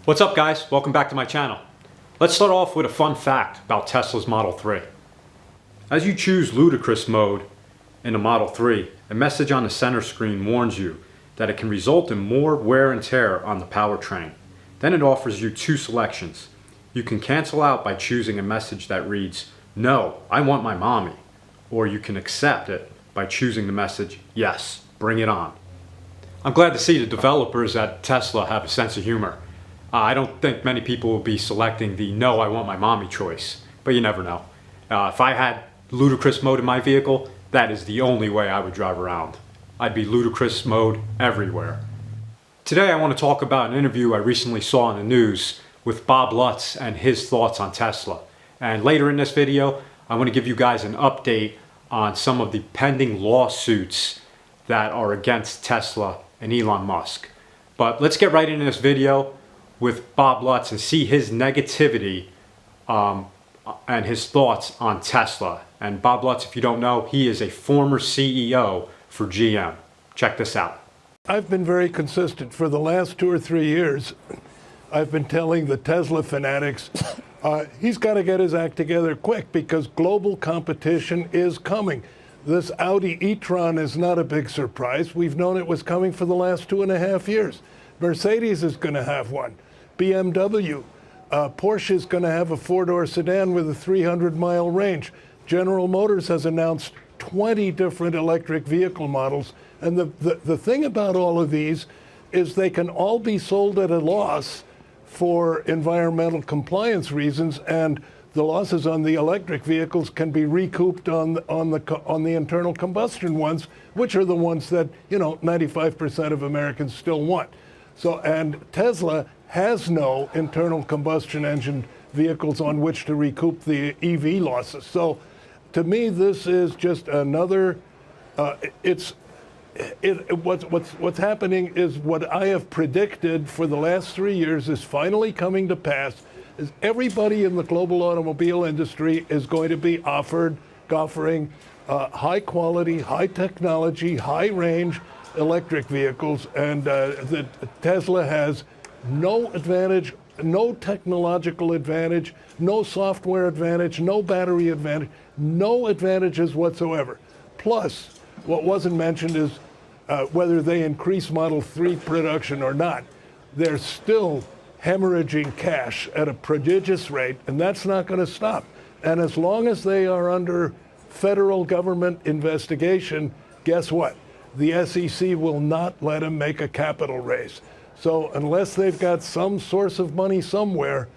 What's up guys? Welcome back to my channel. Let's start off with a fun fact about Tesla's Model 3. As you choose ludicrous mode in the Model 3, a message on the center screen warns you that it can result in more wear and tear on the powertrain. Then it offers you two selections. You can cancel out by choosing a message that reads, "No, I want my mommy," or you can accept it by choosing the message, "Yes, bring it on." I'm glad to see the developers at Tesla have a sense of humor. I don't think many people will be selecting the "no, I want my mommy" choice, but you never know. If I had ludicrous mode in my vehicle, that is the only way I would drive around. I'd be ludicrous mode everywhere. Today I want to talk about an interview I recently saw in the news with Bob Lutz and his thoughts on Tesla. And later in this video, I want to give you guys an update on some of the pending lawsuits that are against Tesla and Elon Musk. But let's get right into this video with Bob Lutz and see his negativity and his thoughts on Tesla. And Bob Lutz, if you don't know, he is a former CEO for GM. Check this out. I've been very consistent. For the last 2 or 3 years, I've been telling the Tesla fanatics, he's got to get his act together quick because global competition is coming. This Audi e-tron is not a big surprise. We've known it was coming for the last 2.5 years. Mercedes is going to have one. BMW. Porsche is going to have a 4-door sedan with a 300-mile range. General Motors has announced 20 different electric vehicle models. And the thing about all of these is they can all be sold at a loss for environmental compliance reasons, and the losses on the electric vehicles can be recouped on the internal combustion ones, which are the ones that 95% of Americans still want. So, and Tesla has no internal combustion engine vehicles on which to recoup the EV losses. So, to me, this is just another. What's happening is what I have predicted for the last 3 years is finally coming to pass. Is everybody in the global automobile industry is going to be offering high quality, high technology, high range electric vehicles, and Tesla has no advantage, no technological advantage, no software advantage, no battery advantage, no advantages whatsoever. Plus, what wasn't mentioned is whether they increase Model 3 production or not, they're still hemorrhaging cash at a prodigious rate, and that's not going to stop. And as long as they are under federal government investigation, guess what? The SEC will not let them make a capital raise. So unless they've got some source of money somewhere,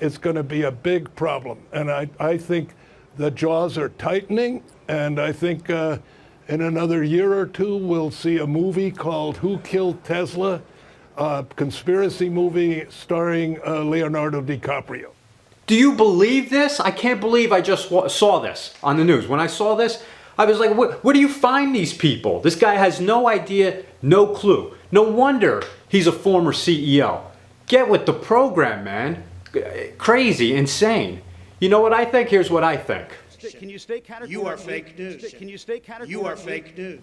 it's going to be a big problem. And I think the jaws are tightening, and I think in another year or two, we'll see a movie called Who Killed Tesla? A conspiracy movie starring Leonardo DiCaprio. Do you believe this? I can't believe I just saw this on the news. When I saw this, I was like, where do you find these people? This guy has no idea, no clue. No wonder he's a former CEO. Get with the program, man. Crazy, insane. You know what I think? Here's what I think. Can you stay categorical? You are fake news. Can you stay categorical? You are fake news.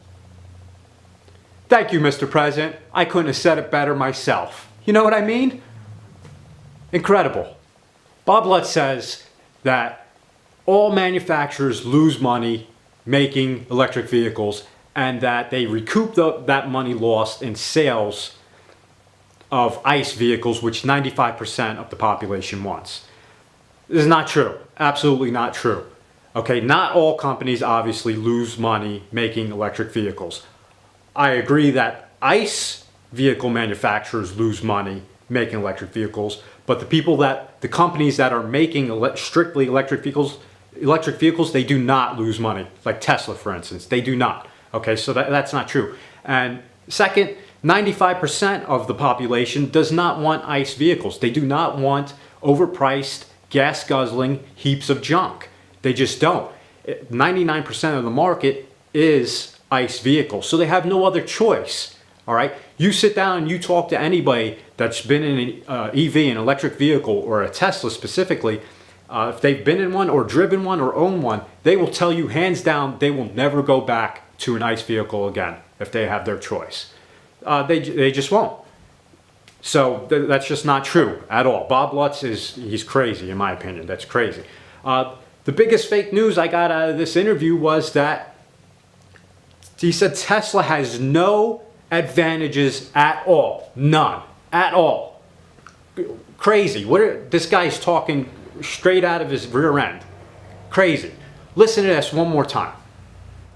Thank you, Mr. President. I couldn't have said it better myself. You know what I mean? Incredible. Bob Lutz says that all manufacturers lose money making electric vehicles and that they recoup that money lost in sales of ICE vehicles, which 95% of the population wants. This is not true. Absolutely not true. Okay, not all companies obviously lose money making electric vehicles. I agree that ICE vehicle manufacturers lose money making electric vehicles, but the companies that are making strictly electric vehicles, they do not lose money. Like Tesla, for instance, they do not. Okay, so that's not true. And second, 95% of the population does not want ICE vehicles. They do not want overpriced, gas guzzling heaps of junk. They just don't. 99% of the market is ICE vehicles, so they have no other choice. All right, you sit down and you talk to anybody that's been in an EV, an electric vehicle, or a Tesla specifically. If they've been in one or driven one or own one, they will tell you hands down they will never go back to an ICE vehicle again if they have their choice. They just won't. So that's just not true at all. Bob Lutz he's crazy in my opinion. That's crazy. The biggest fake news I got out of this interview was that he said Tesla has no advantages at all. None. At all. Crazy. This guy's talking straight out of his rear end. Crazy. Listen to this one more time.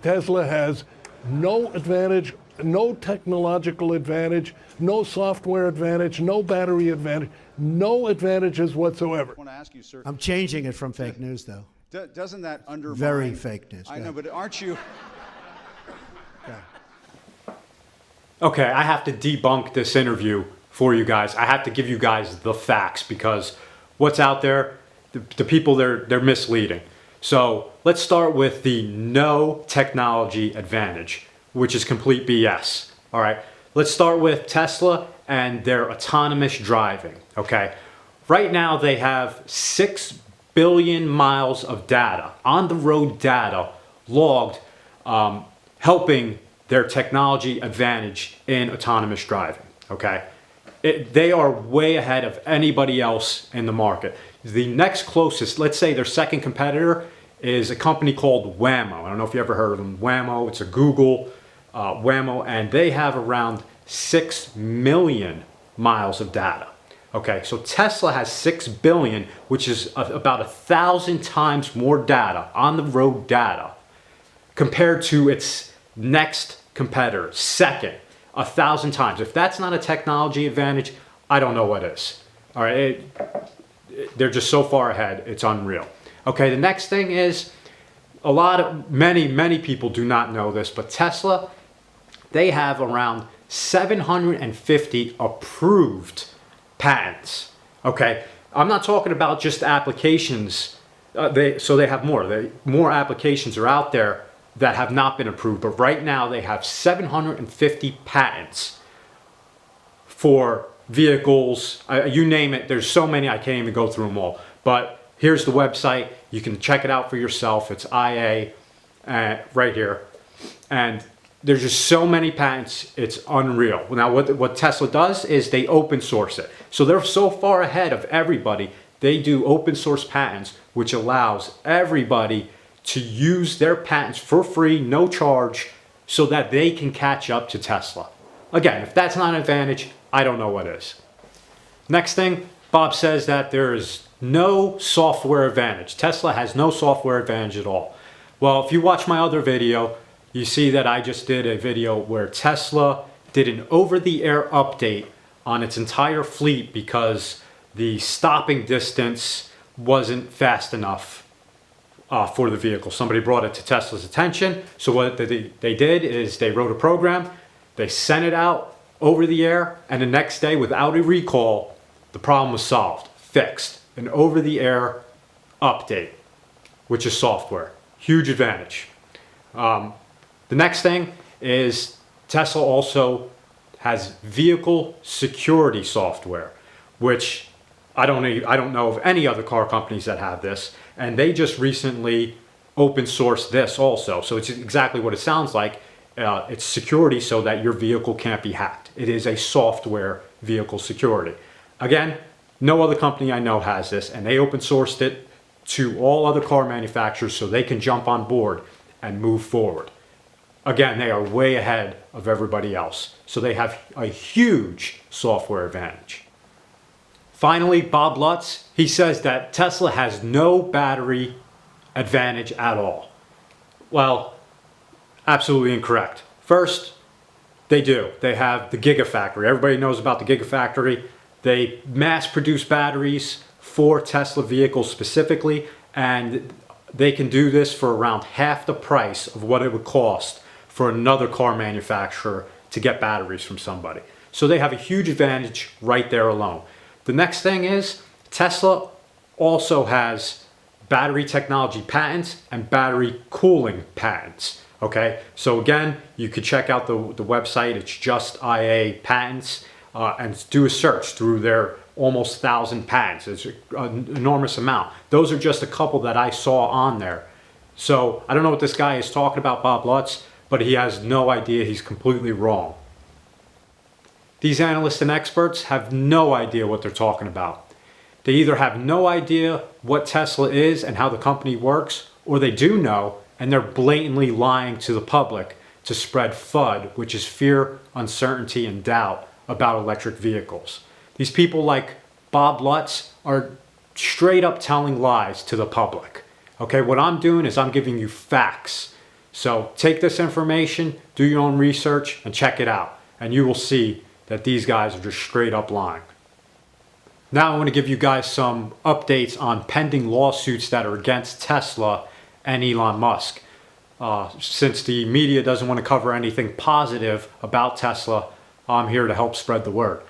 Tesla has no advantage, no technological advantage, no software advantage, no battery advantage, no advantages whatsoever. I want to ask you, sir. I'm changing it from fake news, though. Doesn't that undermine? Very fake news. I know, but aren't you? Okay, I have to debunk this interview for you guys. I have to give you guys the facts because what's out there, the people, they're misleading. So let's start with the no technology advantage, which is complete BS. All right, let's start with Tesla and their autonomous driving. Okay, right now they have 6 billion miles of data, on the road data, logged, helping their technology advantage in autonomous driving. Okay, they are way ahead of anybody else in the market. The next closest, let's say their second competitor, is a company called Waymo. I don't know if you ever heard of them. Waymo, it's a Google Waymo, and they have around 6 million miles of data. Okay, so Tesla has 6 billion, which is about 1,000 times more data, on the road data, compared to its next competitor, second, 1,000 times. If that's not a technology advantage, I don't know what is. All right, they're just so far ahead, it's unreal. Okay, the next thing is, many people do not know this, but Tesla, they have around 750 approved patents. Okay, I'm not talking about just applications. They have more. More applications are out there that have not been approved, but right now they have 750 patents for vehicles. You name it. There's so many I can't even go through them all. But here's the website. You can check it out for yourself. It's IA right here. And there's just so many patents, it's unreal. Now what Tesla does is they open source it. So they're so far ahead of everybody. They do open source patents, which allows everybody to use their patents for free, no charge, so that they can catch up to Tesla. Again, if that's not an advantage, I don't know what is. Next thing, Bob says that there is no software advantage. Tesla has no software advantage at all. Well, if you watch my other video, you see that I just did a video where Tesla did an over-the-air update on its entire fleet because the stopping distance wasn't fast enough for the vehicle. Somebody brought it to Tesla's attention. So what they did is they wrote a program, they sent it out over the air, and the next day, without a recall, the problem was solved, fixed. An over-the-air update, which is software. Huge advantage. The next thing is Tesla also has vehicle security software, which I don't know of any other car companies that have this, and they just recently open sourced this also. So it's exactly what it sounds like. It's security so that your vehicle can't be hacked. It is a software vehicle security. Again, no other company I know has this, and they open sourced it to all other car manufacturers so they can jump on board and move forward. Again, they are way ahead of everybody else. So they have a huge software advantage. Finally, Bob Lutz, he says that Tesla has no battery advantage at all. Well, absolutely incorrect. First, they do. They have the Gigafactory. Everybody knows about the Gigafactory. They mass produce batteries for Tesla vehicles specifically, and they can do this for around half the price of what it would cost for another car manufacturer to get batteries from somebody. So they have a huge advantage right there alone. The next thing is Tesla also has battery technology patents and battery cooling patents. Okay, so again, you could check out the website. It's just IA patents and do a search through their almost 1,000 patents. It's an enormous amount. Those are just a couple that I saw on there. So I don't know what this guy is talking about, Bob Lutz, but he has no idea. He's completely wrong. These analysts and experts have no idea what they're talking about. They either have no idea what Tesla is and how the company works, or they do know and they're blatantly lying to the public to spread FUD, which is fear, uncertainty, and doubt about electric vehicles. These people like Bob Lutz are straight up telling lies to the public. Okay, what I'm doing is I'm giving you facts. So take this information, do your own research, and check it out. And you will see that these guys are just straight up lying. Now I want to give you guys some updates on pending lawsuits that are against Tesla and Elon Musk. Since the media doesn't want to cover anything positive about Tesla, I'm here to help spread the word.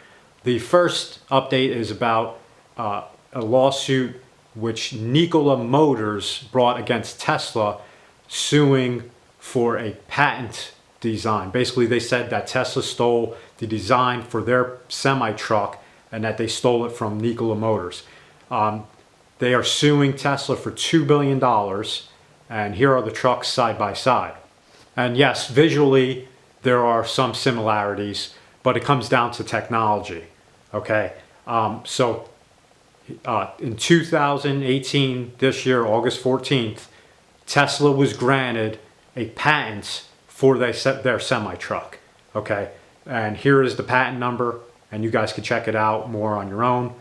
The first update is about a lawsuit which Nikola Motors brought against Tesla, suing for a patent design. Basically, they said that Tesla stole the design for their semi-truck and that they stole it from Nikola Motors. They are suing Tesla for $2 billion, and here are the trucks side by side. And yes, visually, there are some similarities, but it comes down to technology, okay? In 2018, this year, August 14th, Tesla was granted a patent for their semi-truck, okay? And here is the patent number, and you guys can check it out more on your own.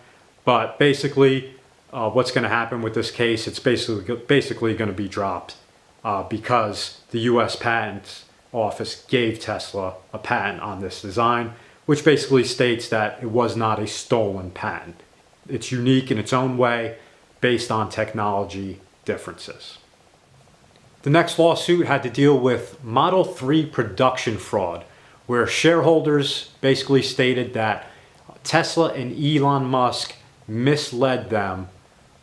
But basically, what's going to happen with this case, it's basically going to be dropped because the U.S. Patent Office gave Tesla a patent on this design, which basically states that it was not a stolen patent. It's unique in its own way based on technology differences. The next lawsuit had to deal with Model 3 production fraud, where shareholders basically stated that Tesla and Elon Musk misled them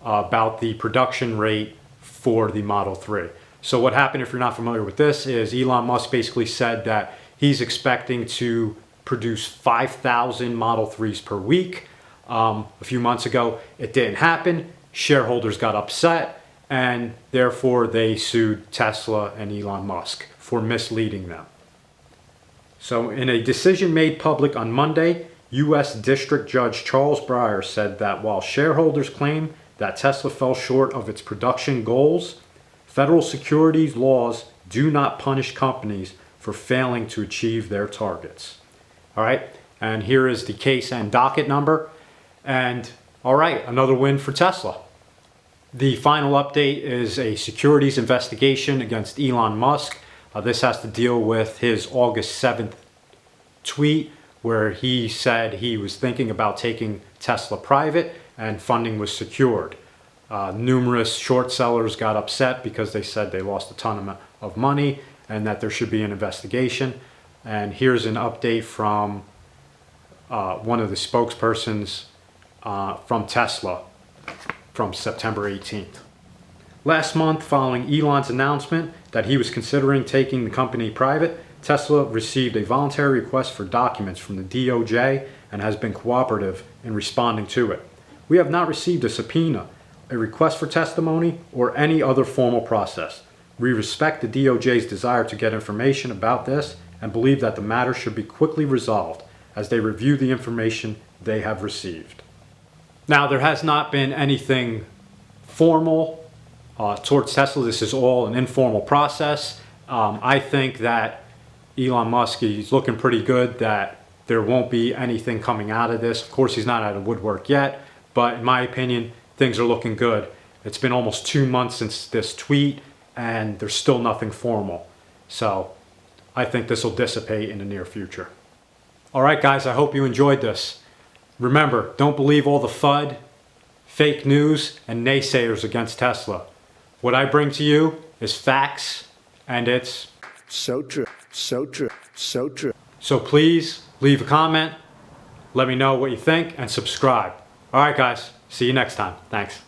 about the production rate for the Model 3. So what happened, if you're not familiar with this, is Elon Musk basically said that he's expecting to produce 5,000 Model 3s per week. A few months ago, it didn't happen. Shareholders got upset, and therefore they sued Tesla and Elon Musk for misleading them. So in a decision made public on Monday, U.S. District Judge Charles Breyer said that while shareholders claim that Tesla fell short of its production goals, federal securities laws do not punish companies for failing to achieve their targets. All right, and here is the case and docket number. And all right, another win for Tesla. The final update is a securities investigation against Elon Musk. This has to deal with his August 7th tweet where he said he was thinking about taking Tesla private and funding was secured. Numerous short sellers got upset because they said they lost a ton of money and that there should be an investigation. And here's an update from one of the spokespersons from Tesla from September 18th. Last month, following Elon's announcement that he was considering taking the company private, Tesla received a voluntary request for documents from the DOJ and has been cooperative in responding to it. We have not received a subpoena, a request for testimony, or any other formal process. We respect the DOJ's desire to get information about this and believe that the matter should be quickly resolved as they review the information they have received. Now, there has not been anything formal towards Tesla. This is all an informal process. I think that Elon Musk is looking pretty good that there won't be anything coming out of this. Of course, he's not out of woodwork yet, but in my opinion, things are looking good. It's been almost 2 months since this tweet, and there's still nothing formal. So I think this will dissipate in the near future. All right, guys, I hope you enjoyed this. Remember, don't believe all the FUD, fake news, and naysayers against Tesla. What I bring to you is facts, and it's So true. So true. So true. So please leave a comment, let me know what you think, and subscribe. All right, guys, see you next time. Thanks.